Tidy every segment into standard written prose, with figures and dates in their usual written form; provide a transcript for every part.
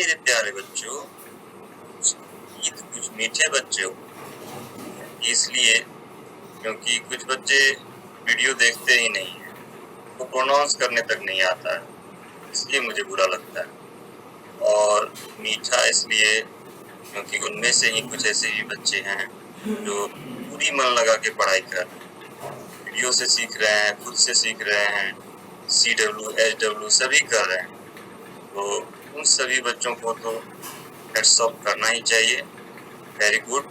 मेरे प्यारे बच्चों, ईद कुछ मीठे बच्चे हो। इसलिए क्योंकि कुछ बच्चे वीडियो देखते ही नहीं है, वो प्रोनाउंस करने तक नहीं आता है, इसलिए मुझे बुरा लगता है। और मीठा इसलिए क्योंकि उनमें से ही कुछ ऐसे भी बच्चे हैं जो पूरी मन लगा के पढ़ाई कर रहे हैं, वीडियो से सीख रहे हैं, खुद से सीख रहे हैं, CW, SW सभी कर रहे हैं। तो उन सभी बच्चों को तो हैट्स ऑफ करना ही चाहिए, वेरी गुड।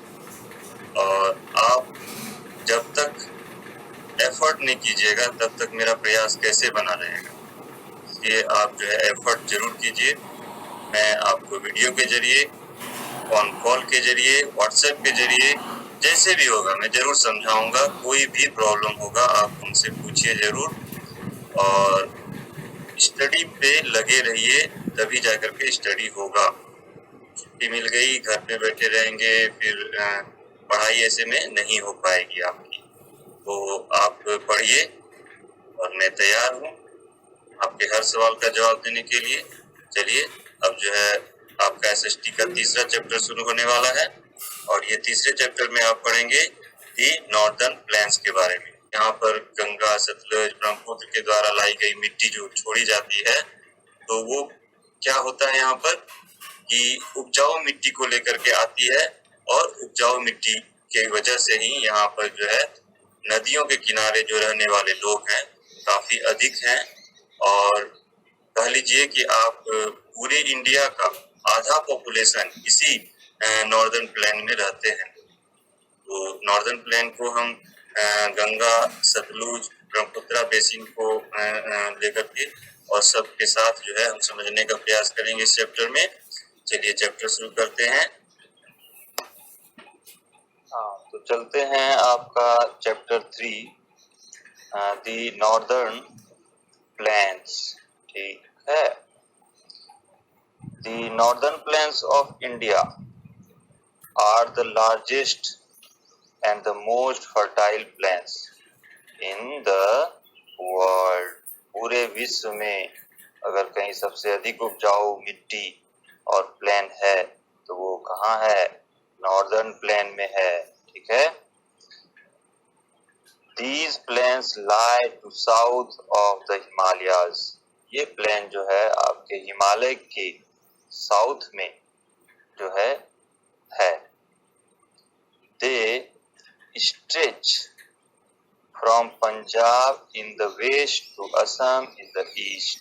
और आप जब तक एफर्ट नहीं कीजिएगा तब तक मेरा प्रयास कैसे बना रहेगा। ये आप जो है एफर्ट जरूर कीजिए। मैं आपको वीडियो के जरिए, फोन कॉल के जरिए, व्हाट्सएप के जरिए, जैसे भी होगा मैं जरूर समझाऊंगा। कोई भी प्रॉब्लम होगा आप उनसे पूछिए जरूर। और स्टडी पे लगे रहिए, तभी जाकर के स्टडी होगा। छुट्टी मिल गई, घर पे बैठे रहेंगे, फिर पढ़ाई ऐसे में नहीं हो पाएगी आपकी। तो आप पढ़िए और मैं तैयार हूँ आपके हर सवाल का जवाब देने के लिए। चलिए अब जो है आपका SST का तीसरा चैप्टर शुरू होने वाला है और ये तीसरे चैप्टर में आप पढ़ेंगे दी नॉर्दर्न प्लेन्स के बारे में। यहाँ पर गंगा, सतलुज, ब्रह्मपुत्र के द्वारा लाई गई मिट्टी जो छोड़ी जाती है, तो वो क्या होता है यहाँ पर कि उपजाऊ मिट्टी को लेकर के आती है। और उपजाऊ मिट्टी की वजह से ही यहाँ पर जो है नदियों के किनारे जो रहने वाले लोग हैं काफी अधिक हैं। और कह लीजिए कि आप पूरे इंडिया का आधा पॉपुलेशन इसी नॉर्दर्न प्लेन में रहते हैं। तो नॉर्दर्न प्लेन को हम गंगा, सतलुज, ब्रह्मपुत्र बेसिन को लेकर के और सबके साथ जो है हम समझने का प्रयास करेंगे इस चैप्टर में। चलिए चैप्टर शुरू करते हैं। तो चलते हैं आपका चैप्टर 3 दी नॉर्दर्न प्लेन्स। ठीक है। The northern plains of India are the largest and the most fertile plains in the world. पूरे विश्व में अगर कहीं सबसे अधिक उपजाऊ मिट्टी और प्लेन है तो वो कहाँ है? नॉर्दर्न प्लेन में है। ठीक है। These plains lie to south of the Himalayas. ये प्लेन जो है आपके हिमालय के साउथ में जो है। They stretch from Punjab in the west to Assam in the east.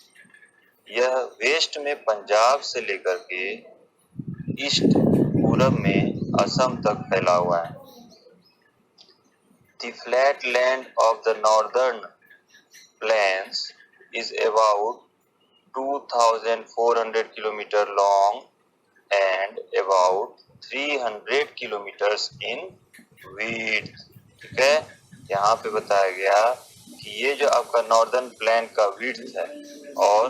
यह वेस्ट में पंजाब से लेकर के ईस्ट पूरब में असम तक फैला हुआ है। The flat land of the northern plains is about 2,400 kilometer long and about 300 kilometers in width। ठीक है। यहाँ पे बताया गया कि ये जो आपका नॉर्दर्न प्लेन का विड्थ है और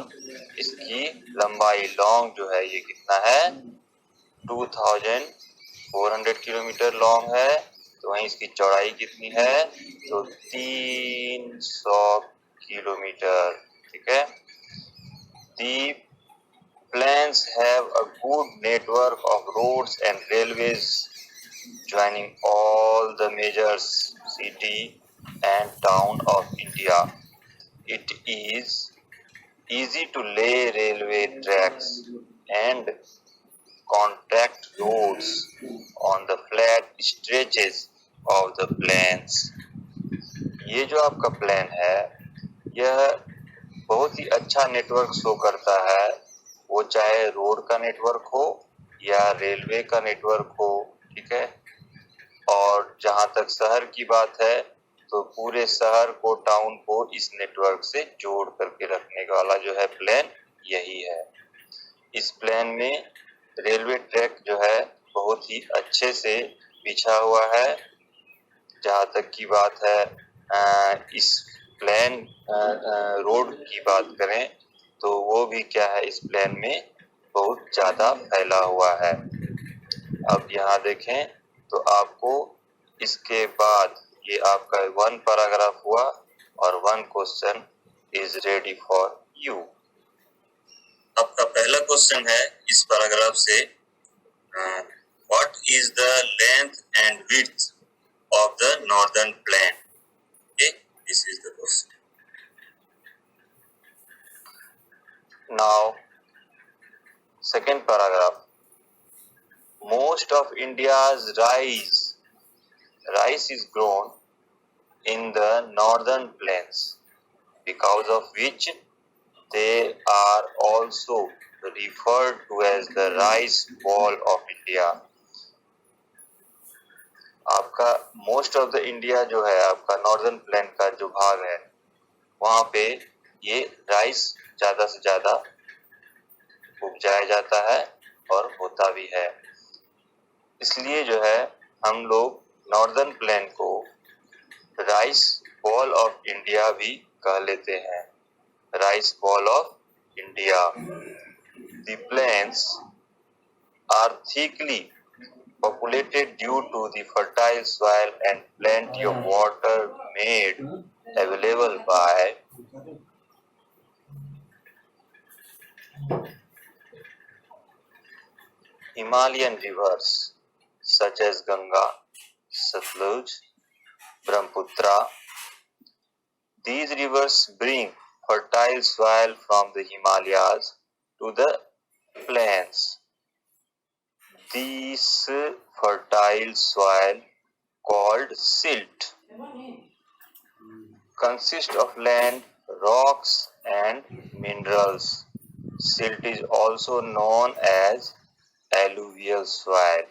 इसकी लंबाई लॉन्ग जो है ये कितना है? 2,400 किलोमीटर लॉन्ग है। तो वहीं इसकी चौड़ाई कितनी है? तो 300 किलोमीटर। ठीक है। The plains have a good network of roads and railways joining all the major city and town of India. It is easy to lay railway tracks and contract roads on the flat stretches of the plains. ये जो आपका plane है यह बहुत ही अच्छा network show करता है, वो चाहे रोड का नेटवर्क हो या रेलवे का नेटवर्क हो। ठीक है। और जहां तक शहर की बात है तो पूरे शहर को, टाउन को इस नेटवर्क से जोड़ करके रखने वाला जो है प्लेन यही है। इस प्लेन में रेलवे ट्रैक जो है बहुत ही अच्छे से बिछा हुआ है। जहां तक की बात है इस प्लेन रोड की बात करें तो वो भी क्या है, इस प्लेन में बहुत ज्यादा फैला हुआ है। अब यहाँ देखें तो आपको इसके बाद ये आपका 1 पैराग्राफ हुआ और 1 question is ready for you. आपका पहला क्वेश्चन है इस पैराग्राफ से, what is the length and width of the northern plain? Okay, this is the question. Now second paragraph. Most of India's rice is grown in the northern plains, because of which they are also referred to as the rice bowl of India. आपका most of the India जो है, आपका northern plain का जो भाग है, वहां पे ये राइस ज्यादा से ज्यादा उपजाया जाता है और होता भी है. इसलिए जो है हम लोग नॉर्दर्न प्लेन को राइस बॉल ऑफ इंडिया भी कह लेते हैं. Rice ball of India. The plains are thickly populated due to the fertile soil and plenty of water made available by Himalayan rivers such as Ganga, Satluj, Brahmaputra. These rivers bring fertile soil from the Himalayas to the plains. This fertile soil, called silt, consists of land, rocks and minerals. Silt is also known as alluvial soil.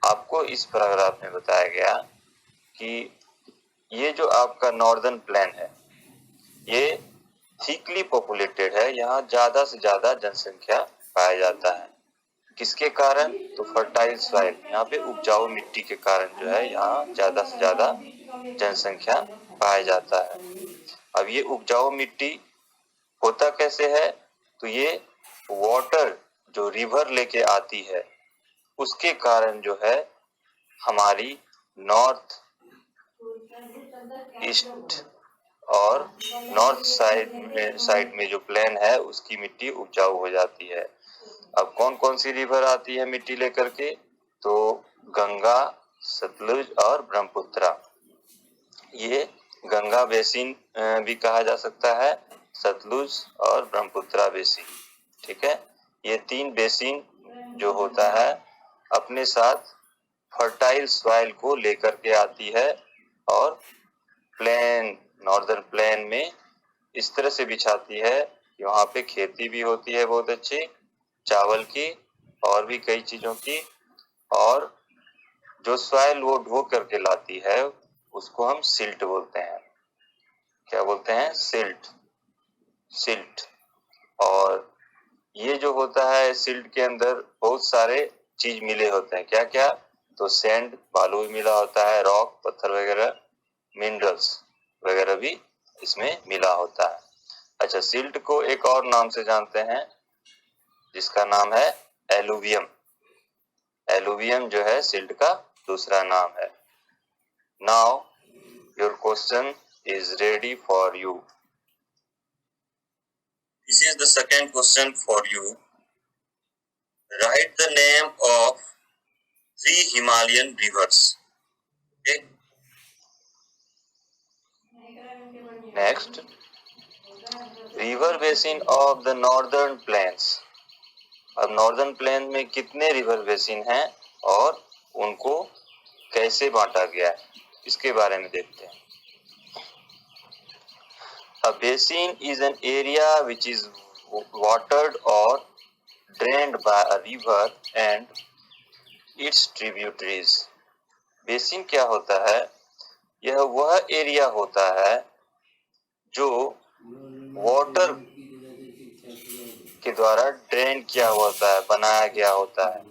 आपको इस paragraph में बताया गया कि ये जो आपका northern plain है, ये थिकली पॉपुलेटेड है. यहाँ ज्यादा से ज्यादा जनसंख्या पाया जाता है. किसके कारण? तो फर्टाइल सॉइल, यहाँ पे उपजाऊ मिट्टी के कारण जो है यहाँ ज्यादा से ज्यादा जनसंख्या पाया जाता है. अब ये उपजाऊ मिट्टी होता कैसे है? तो ये वाटर जो रिवर लेके आती है, उसके कारण जो है हमारी नॉर्थ ईस्ट और नॉर्थ साइड में जो प्लेन है उसकी मिट्टी उपजाऊ हो जाती है. अब कौन कौन सी रिवर आती है मिट्टी लेकर के? तो गंगा, सतलुज और ब्रह्मपुत्रा. ये गंगा बेसिन भी कहा जा सकता है, सतलुज और ब्रह्मपुत्रा बेसिन. ठीक है, ये तीन बेसिन जो होता है अपने साथ फर्टाइल सॉइल को लेकर के आती है और प्लेन, नॉर्दर्न प्लेन में इस तरह से बिछाती है कि वहां पे खेती भी होती है बहुत अच्छी, चावल की और भी कई चीजों की. और जो सॉइल वो ढो करके लाती है उसको हम सिल्ट बोलते हैं. क्या बोलते हैं? सिल्ट. सिल्ट. और ये जो होता है सिल्ट के अंदर बहुत सारे चीज मिले होते हैं. क्या क्या? तो सैंड, बालू भी मिला होता है, रॉक, पत्थर वगैरह, मिनरल्स वगैरह भी इसमें मिला होता है. अच्छा, सिल्ट को एक और नाम से जानते हैं जिसका नाम है एलुवियम. एलुवियम जो है सिल्ट का दूसरा नाम है. Now your question is ready for you. This is the second question for you. Right the name of 3 Himalayan rivers. Okay. Next, river basin of the northern plains. अब northern plain में कितने river basin हैं और उनको कैसे बांटा गया है, इसके बारे में देखते हैं. A basin is an area which is watered or drained by a river and its tributaries. Basin क्या होता है? यह वह एरिया होता है जो वाटर के द्वारा ड्रेन किया होता है, बनाया गया होता है,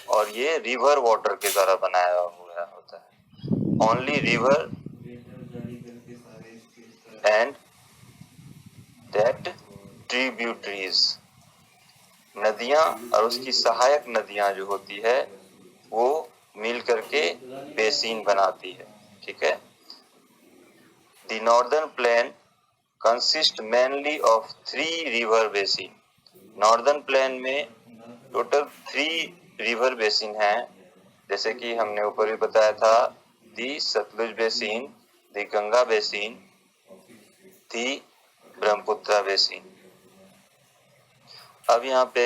और ये रिवर वाटर के द्वारा बनाया हुआ होता है. Only river and that tributaries. नदियां और उसकी सहायक नदियां जो होती है वो मिल करके बेसिन बनाती है. ठीक है. The northern plain consists mainly of 3 river basin. Northern plain में टोटल 3 रिवर बेसिन हैं, जैसे कि हमने ऊपर भी बताया था, दी सतलुज बेसिन, दी गंगा बेसिन, दी ब्रह्मपुत्र बेसिन। अब यहाँ पे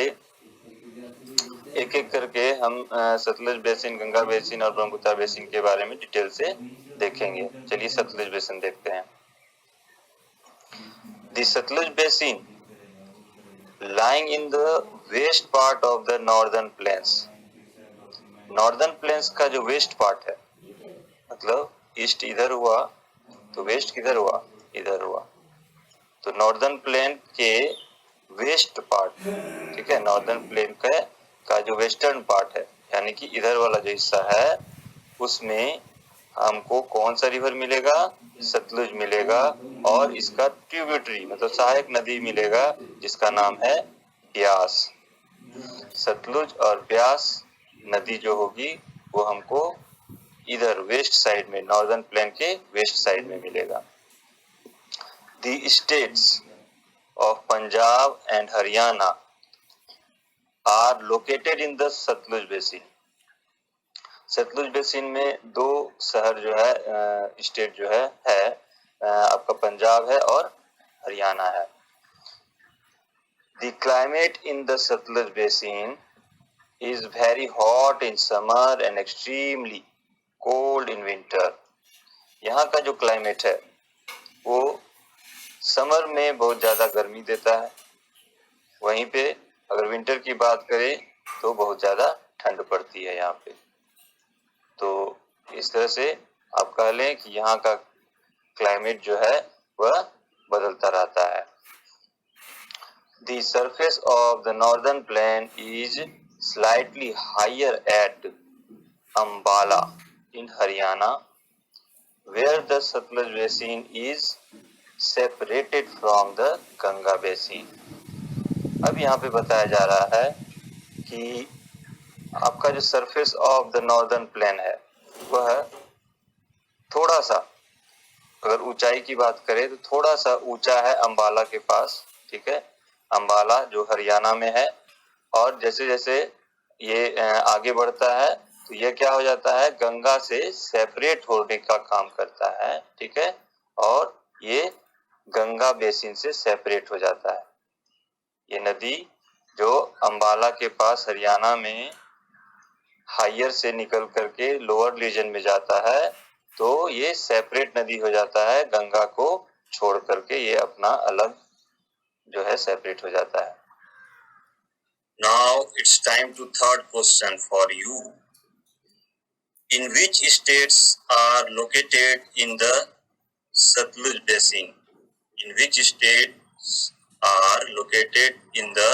एक एक करके हम सतलुज बेसिन, गंगा बेसिन और ब्रह्मपुत्र बेसिन के बारे में डिटेल से देखेंगे। चलिए सतलुज बेसिन देखते हैं। The Sutlej basin lying in the west part of the northern plains। Northern plains का जो वेस्ट पार्ट है, मतलब ईस्ट इधर हुआ तो वेस्ट किधर हुआ, इधर हुआ, तो नॉर्दर्न प्लेन के वेस्ट पार्ट, ठीक है, नॉर्दर्न प्लेन का जो वेस्टर्न पार्ट है, यानी कि इधर वाला जो हिस्सा है, उसमें हमको कौन सा रिवर मिलेगा, सतलुज मिलेगा, और इसका ट्रिब्यूटरी मतलब सहायक नदी मिलेगा जिसका नाम है ब्यास। सतलुज और ब्यास नदी जो होगी वो हमको इधर वेस्ट साइड में, नॉर्दर्न प्लेन के वेस्ट साइड में मिलेगा। The states of Punjab and Haryana are located in the Satluj basin. Satluj basin में 2 शहर जो है, स्टेट जो है आपका पंजाब है और हरियाणा है। The climate in the Satluj Basin is very hot in summer and extremely cold in winter। यहाँ का जो क्लाइमेट है वो समर में बहुत ज़्यादा गर्मी देता है, वहीं पे अगर विंटर की बात करें तो बहुत ज़्यादा ठंड पड़ती है यहाँ पे। तो इस तरह से आप कह लें कि यहाँ का क्लाइमेट जो है वह बदलता रहता है। The surface of the northern plain is slightly higher at Ambala in Haryana, where the Satluj Basin is separated from the Ganga Basin। अब यहाँ पे बताया जा रहा है कि आपका जो surface of the northern plain है वह थोड़ा सा, अगर ऊंचाई की बात करें तो थोड़ा सा ऊंचा है अंबाला के पास, ठीक है, अंबाला जो हरियाणा में है। और जैसे जैसे ये आगे बढ़ता है तो ये क्या हो जाता है, गंगा से सेपरेट होने का काम करता है, ठीक है, और ये गंगा बेसिन से सेपरेट हो जाता है। ये नदी जो अंबाला के पास हरियाणा में हायर से निकल करके लोअर रीजन में जाता है, तो ये सेपरेट नदी हो जाता है, गंगा को छोड़ करके ये अपना अलग जो है सेपरेट हो जाता है। Now it's time to third question for you. In which states are located in the Satluj Basin? In which states are located in the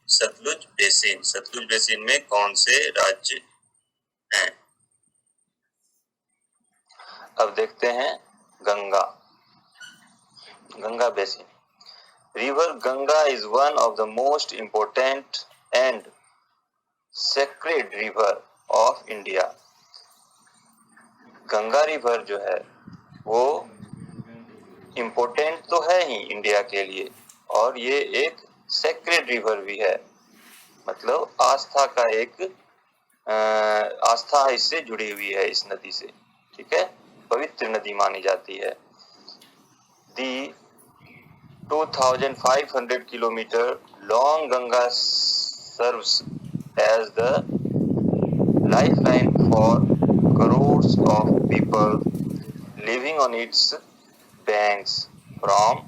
Satluj Basin? Satluj basin में कौन से राज्य हैं? अब देखते हैं Ganga basin. River Ganga is one of the most important and sacred river of India। Ganga river जो है वो इम्पोर्टेंट तो है ही इंडिया के लिए, और ये एक सेक्रेड रिवर भी है, मतलब आस्था का एक आस्था इससे जुड़ी हुई है, इस नदी से, ठीक है, पवित्र नदी मानी जाती है। दी 2500 kilometer long Ganga serves as the lifeline for crores of people living on its banks from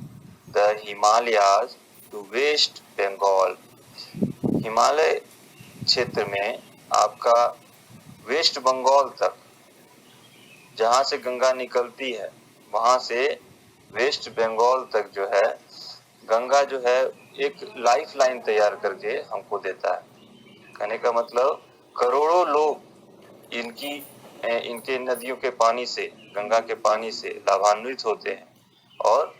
the Himalayas to West Bengal। Himalaya क्षेत्र में आपका वेस्ट बंगाल तक जहाँ से गंगा निकलती है, वहाँ से वेस्ट बंगाल तक जो है गंगा जो है एक लाइफ लाइन तैयार करके हमको देता है। कहने का मतलब करोड़ों लोग इनके नदियों के पानी से, गंगा के पानी से लाभान्वित होते हैं, और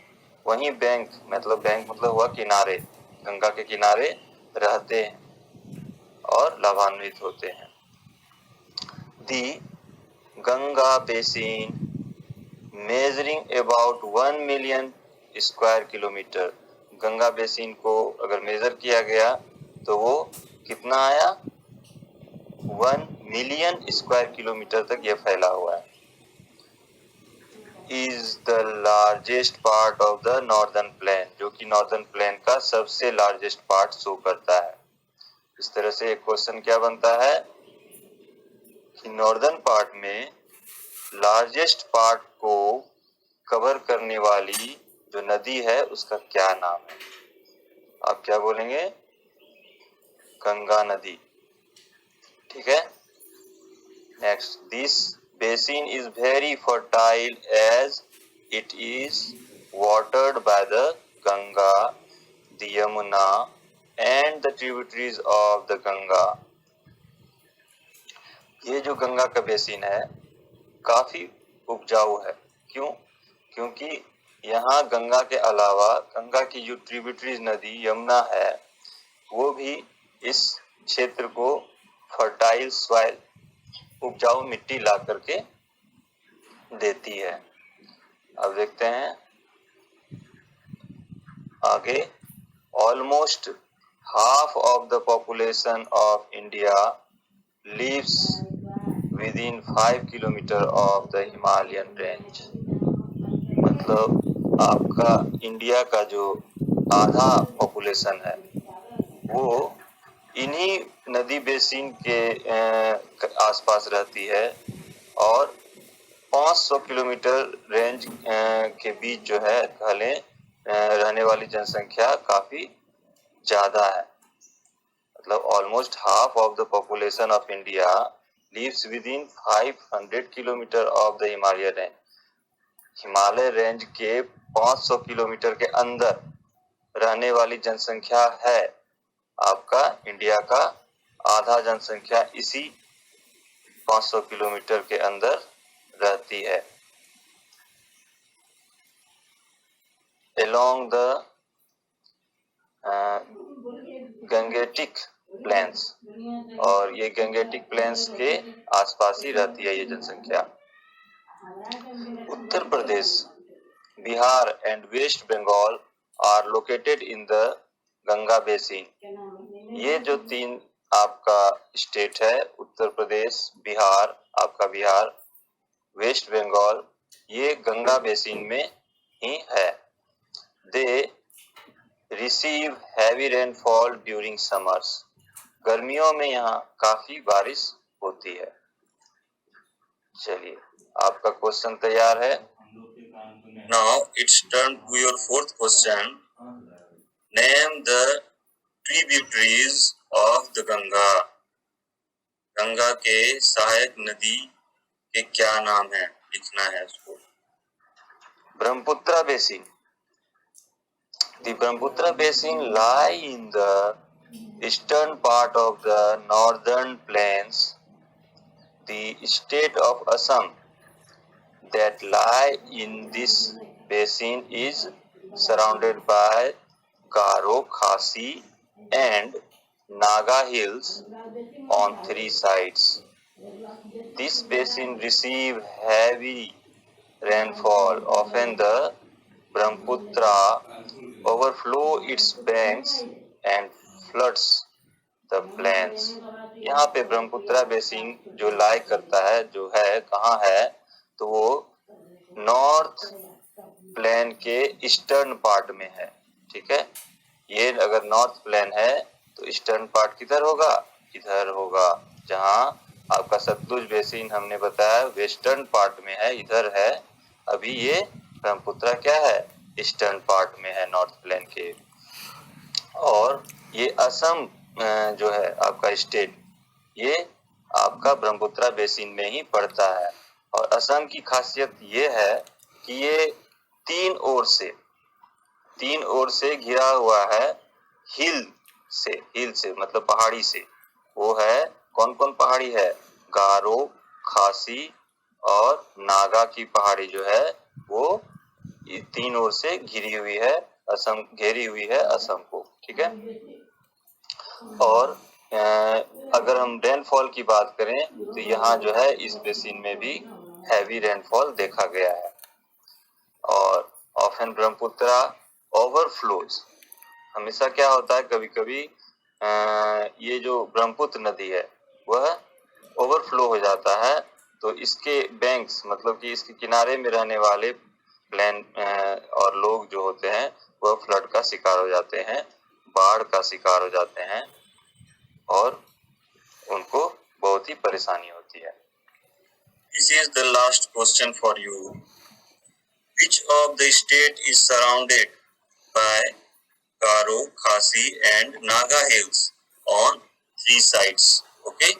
वहीं बैंक मतलब हुआ किनारे, गंगा के किनारे रहते हैं और लाभान्वित होते हैं। The Ganga basin measuring about 1 million square kilometre. Ganga basin को अगर मेजर किया गया तो वो कितना आया, 1 मिलियन स्क्वायर किलोमीटर तक ये फैला हुआ है। Is the largest part of the northern plain, जो कि नॉर्दर्न प्लेन का सबसे लार्जेस्ट पार्ट शो करता है। इस तरह से एक क्वेश्चन क्या बनता है कि नॉर्दर्न पार्ट में लार्जेस्ट पार्ट को कवर करने वाली जो नदी है उसका क्या नाम है। आप क्या बोलेंगे, गंगा नदी। ठीक है। Next, this basin is very fertile as it is watered by the Ganga, the Yamuna and the tributaries of the Ganga. ये जो गंगा का बेसिन है काफी उपजाऊ है। क्यों? क्योंकि यहाँ गंगा के अलावा गंगा की जो ट्रिब्यूटरीज नदी यमुना है वो भी इस क्षेत्र को फर्टाइल सॉइल, उपजाऊ मिट्टी ला करके देती है। अब देखते हैं आगे। Almost half of the population of India lives within 5 kilometre of the Himalayan range. मतलब आपका इंडिया का जो आधा पॉपुलेशन है वो इन्हीं नदी बेसिन के आसपास रहती है और 500 किलोमीटर रेंज के बीच जो है कहले रहने वाली जनसंख्या काफी ज्यादा है। मतलब almost half of the population of India lives within 500 kilometre of the Himalaya range. Himalaya range के 500 किलोमीटर के अंदर रहने वाली जनसंख्या है आपका इंडिया का आधा जनसंख्या इसी 500 किलोमीटर के अंदर रहती है। Along the गंगेटिक प्लेन्स, और ये गंगेटिक प्लेन्स के आसपास ही रहती है ये जनसंख्या। Uttar Pradesh, Bihar and West Bengal are located in the Ganga basin. ये जो तीन आपका स्टेट है, उत्तर प्रदेश, बिहार, आपका बिहार, वेस्ट बंगाल, ये गंगा बेसिन में ही है। They receive heavy rainfall during summers. गर्मियों में यहाँ काफी बारिश होती है। चलिए आपका क्वेश्चन तैयार है। Now it's turn to your fourth question. Name the tributaries of the Ganga. Ganga के सहायक नदी के क्या नाम है, लिखना है उसको। Brahmaputra basin. The Brahmaputra basin lie in the eastern part of the northern plains, the state of Assam that lie in this basin is surrounded by Garo, Khasi and Naga hills on 3 sides. This basin receive heavy rainfall. Often the Brahmaputra overflow its banks and floods the plains. यहाँ पे Brahmaputra basin जो लाई करता है, जो है कहाँ है, तो वो नॉर्थ प्लेन के ईस्टर्न पार्ट में है। ठीक है, ये अगर नॉर्थ प्लेन है तो ईस्टर्न पार्ट किधर होगा, इधर होगा। जहाँ आपका सतलुज बेसिन हमने बताया वेस्टर्न पार्ट में है, इधर है। अभी ये ब्रह्मपुत्र क्या है, ईस्टर्न पार्ट में है, नॉर्थ प्लेन के। और ये असम जो है आपका स्टेट, ये आपका ब्रह्मपुत्र बेसिन में ही पड़ता है। और असम की खासियत ये है कि ये तीन ओर से घिरा हुआ है हिल से मतलब पहाड़ी से। वो है कौन कौन पहाड़ी है, गारो, खासी और नागा की पहाड़ी जो है वो तीन ओर से घेरी हुई है असम को। ठीक है। और अगर हम रेनफॉल की बात करें तो यहाँ जो है इस बेसिन में भी हैवी रेनफॉल देखा गया है। और ऑफन ब्रह्मपुत्र ओवरफ्लोज, हमेशा क्या होता है, कभी कभी ये जो ब्रह्मपुत्र नदी है वह ओवरफ्लो हो जाता है, तो इसके बैंक्स मतलब कि इसके किनारे में रहने वाले प्लेन और लोग जो होते हैं वह फ्लड का शिकार हो जाते हैं, बाढ़ का शिकार हो जाते हैं और उनको बहुत ही परेशानी होती है। This is the last question for you. Which of the state is surrounded by Garo, Khasi and Naga hills on 3 sides? Okay.